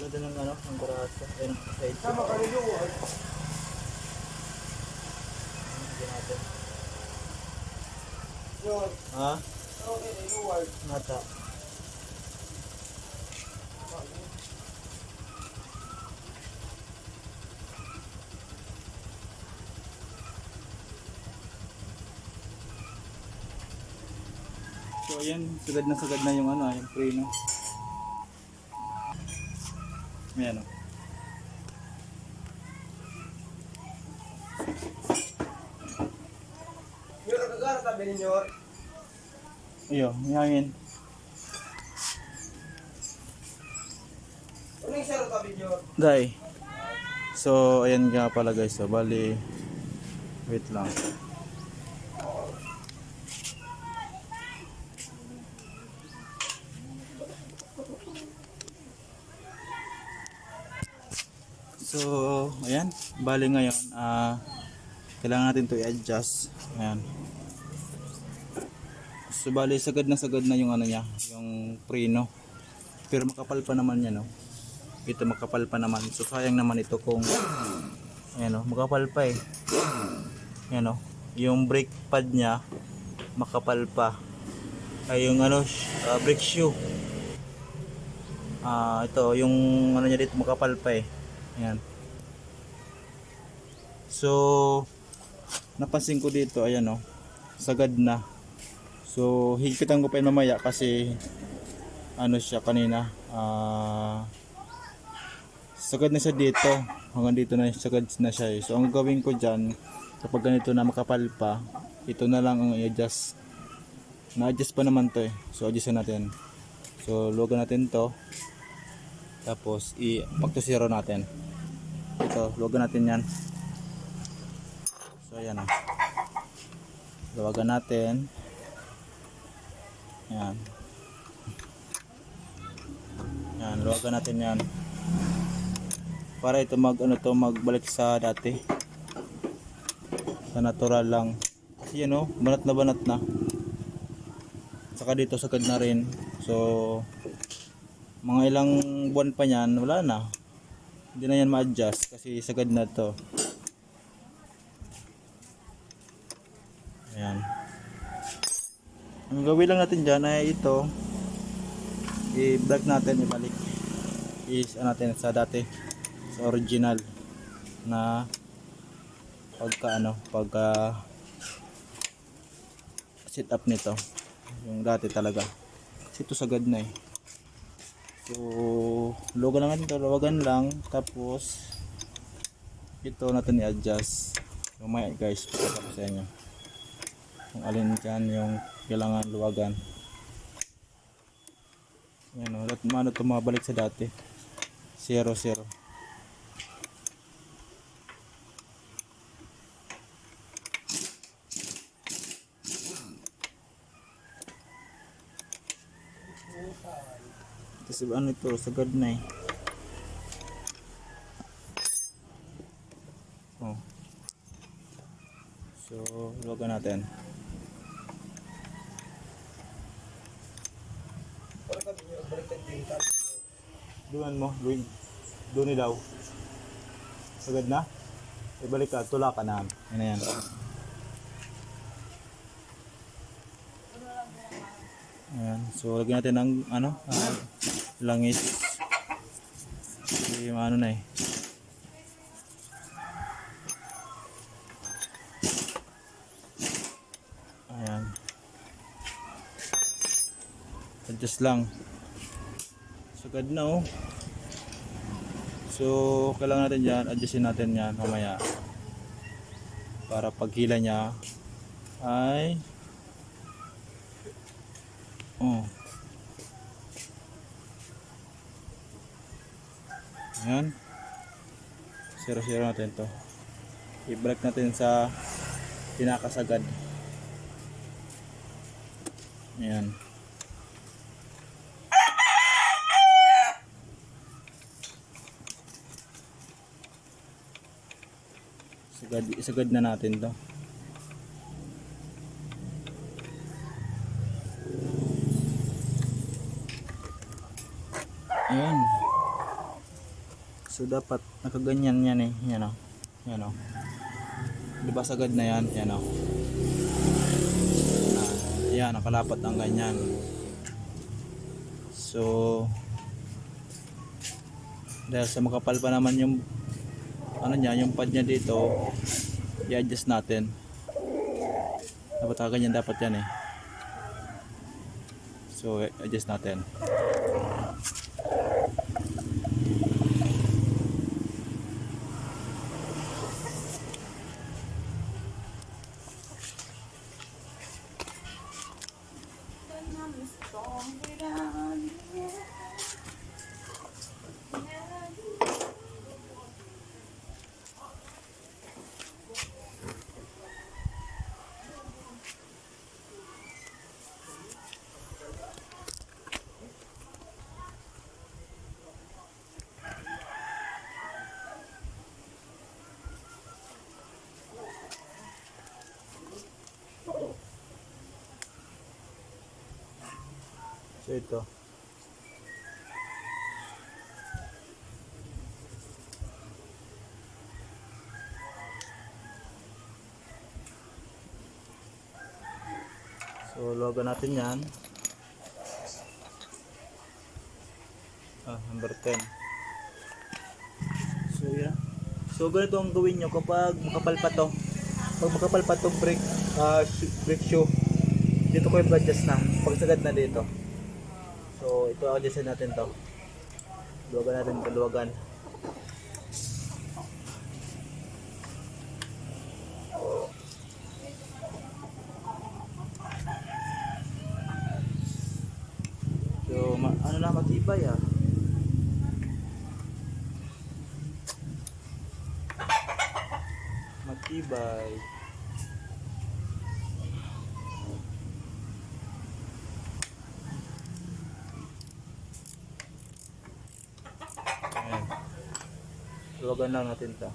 Ganda ng ano, ng barasa. Ayun ang side. Sama ka rin yung Hindi natin. yun. Ha? Okay, iluwag. Nata. So ayan, sagad na yung ano, yung preno. Ayan o. Yun, nagagara tabi ninyo. Iyo, may hangin. Ano yung saro tabi ninyo? Dai. So ayan nga pala guys, so bali wait lang. So ayan, bali ngayon kailangan natin to i-adjust. Ayan. So bali sagad na yung ano niya, yung preno. Pero makapal pa naman yan, no. Ito makapal pa naman. So sayang naman ito kung ayan, no, makapal pa eh. Ayan, no. Yung brake pad niya makapal pa. Ay yung ano, brake shoe. Ito yung ano niya dito makapal pa eh. Ayan. So napansin ko dito, ayan, no. Sagad na. So higpitan ko pa yun mamaya kasi ano siya kanina, sagad na siya dito, hanggang dito na sagad na siya eh. So ang gagawin ko dyan, kapag ganito na makapal pa, ito na lang ang i-adjust. Na-adjust pa naman to eh, so adjustin natin. So luwagan natin to, tapos i-back to zero natin. Ito, luwagan natin yan. So ayan, luwagan natin. Yan. Yan, luwagan natin yan. Para ito magbalik sa dati. Sa natural lang. Kasi yan, oh, banat na. Saka dito sagad na rin. So mga ilang buwan pa niyan, wala na. Hindi na yan ma-adjust kasi sagad na to. Ayan. Ang gawin lang natin dyan ay ito, i-break natin, ibalik natin sa dati, sa original na pagka set up nito, yung dati talaga kasi ito sagad na eh. So luwagan lang natin ito, luwagan lang, tapos ito natin i-adjust mamaya guys, pakita sa inyo kung alin dyan yung kailangan luwagan. Yan o, ano ito mabalik sa dati 0-0. Kasi ano ito, sagad na eh. Oh. So luwagan natin. Duan mo, doon daw. Sagad na. Ibalik ka, tula ka na. Yan na yan. Ayan, so lagyan natin ng ano, langis. Yung ano na eh. Ayan. Adjust lang. Sagad na oh. So kailangan natin dyan, adjustin natin yan mamaya para paghila niya ay ayan, 0-0 natin to, i-break natin sa pinakasagad. Ayan. Isagad na natin to. Ayan. So dapat nakaganyan yan eh. Yan o. Yan o. Diba sagad na yan? Yan o. Yan, nakalapat ang ganyan. So dahil sa makapal pa naman yung ano niya, yung pad niya dito, i-adjust natin. Dapat ganyan dapat yan eh. So adjust natin. So ito. So luwagan natin yan. Number 10. So yeah. So ganito ang gawin nyo kapag makapal pa to. Pag makapal pa tong brake shoe, dito ko i-adjust na. Pag sagad na dito. So ito adjustin natin to. Luwagan natin ito, luwagan. So ano na, matibay ah. Matibay. Ayan. Luwagan lang natin to.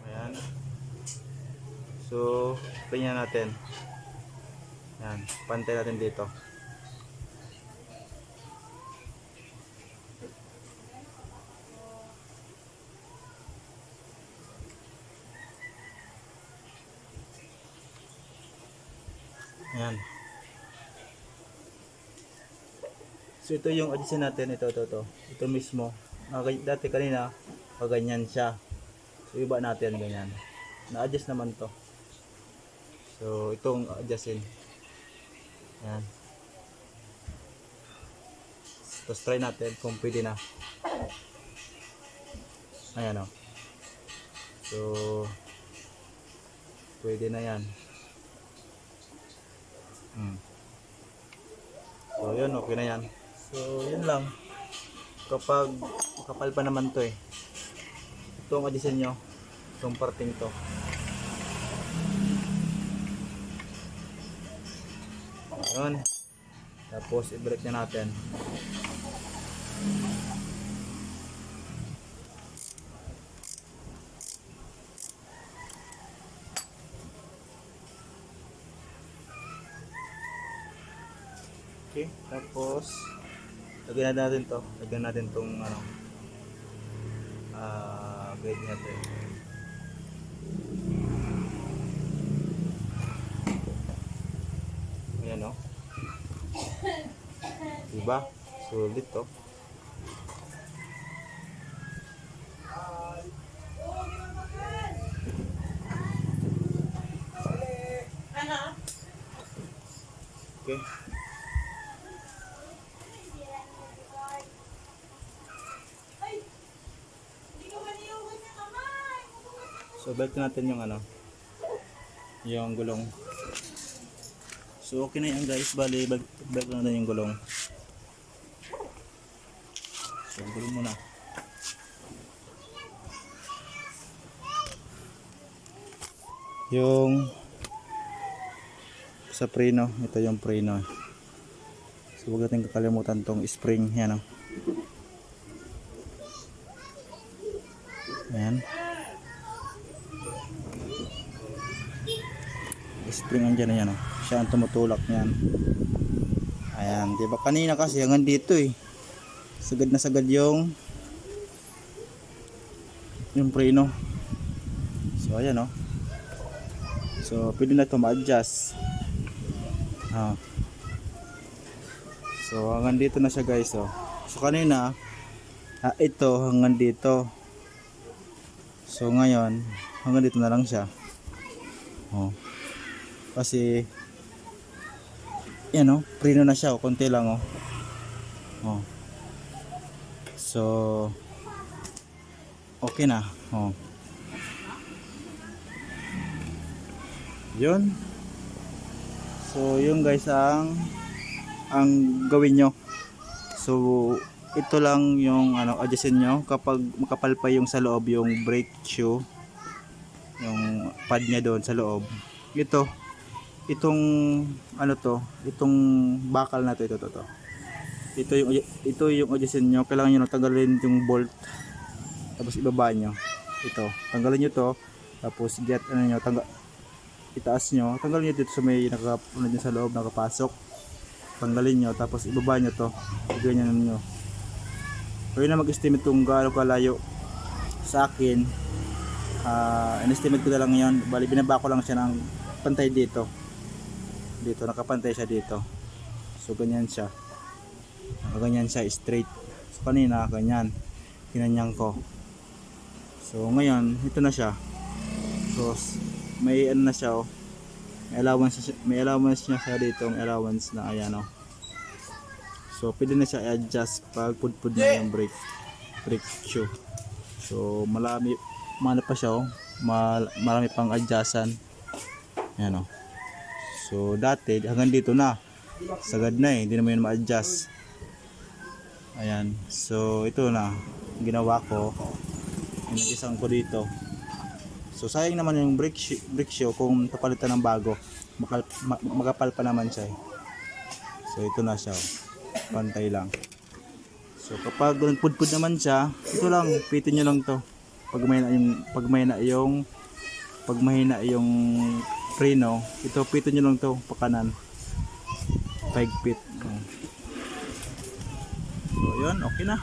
Ayan. So, tingnan natin. Yan, pantay natin dito. Yan. So ito yung adjustin natin, ito. Ito mismo. Dati kanina, ganyan siya. So iba natin ganyan. Na-adjust naman to. So itong adjustin. Yan. Tapos try natin kung pwede na. Ayan o. So pwede na yan. So yun, okay na yan. So yun lang. Kapag makapal pa naman to eh, itong adjustin nyo, itong parting to. Ayun. Tapos i-break na natin. Okay, tapos lagyan natin to. Lagyan natin tong ano, guide natin. Ayan o. Diba? Sulit to. Okay. So balik natin yung ano, yung gulong. So okay na yan guys, bali balik natin yung gulong. So gulong muna. Yung sa preno. Ito yung preno. So huwag natin kakalimutan tong spring. Yan o. Ayan. Spring andyan na yan o. Siya ang tumutulak niyan. Ayan. Diba kanina kasi hanggang dito eh. Sagad na sagad yung preno. So ayan o. So pwede na ito ma-adjust. So hanggang dito na siya guys oh. So kanina ito hanggang dito. So ngayon hanggang dito na lang siya. Kasi yan oh, preno na siya oh, konti lang oh. So okay na yun. So yun guys ang gawin nyo. So ito lang yung adjustin nyo kapag makapal pa yung sa loob yung brake shoe, yung pad nya doon sa loob. Itong itong bakal na to, ito yung adjustin nyo. Kailangan nyo tanggalin yung bolt, tapos ibaba nyo tanggalin nyo to, tapos get itaas nyo, tanggalin nyo dito sa may sa loob nakapasok, tanggalin nyo, tapos ibaba nyo to, ganyan nyo. Pwede na mag-estimate kung gaano kalayo. Sa akin in-estimate ko na lang yan, bali binaba ko lang siya ng pantay dito, nakapantay siya dito. So ganyan siya straight. So kanina ganyan kinanyang ko. So ngayon ito na siya. So may na siya may allowance niya sa dito, may allowance na ayan So pwede na siya i-adjust pag pudpud na yung brake shoe. So marami pa siya marami pang adjustan. Ayan So dati hanggang dito na sagad na hindi na mo yun ma-adjust. Ayan, so ito na ginawa ko, inagisang ko dito. So sayang naman yung brake shoe kung papalitan ng bago, makapal pa naman siya So ito na siya pantay lang. So kapag nagpudpud naman siya, ito lang, pitin nyo lang to. Pag mahina yung preno, ito pitin nyo lang to pakanan, pahigpit. So yun, okay na.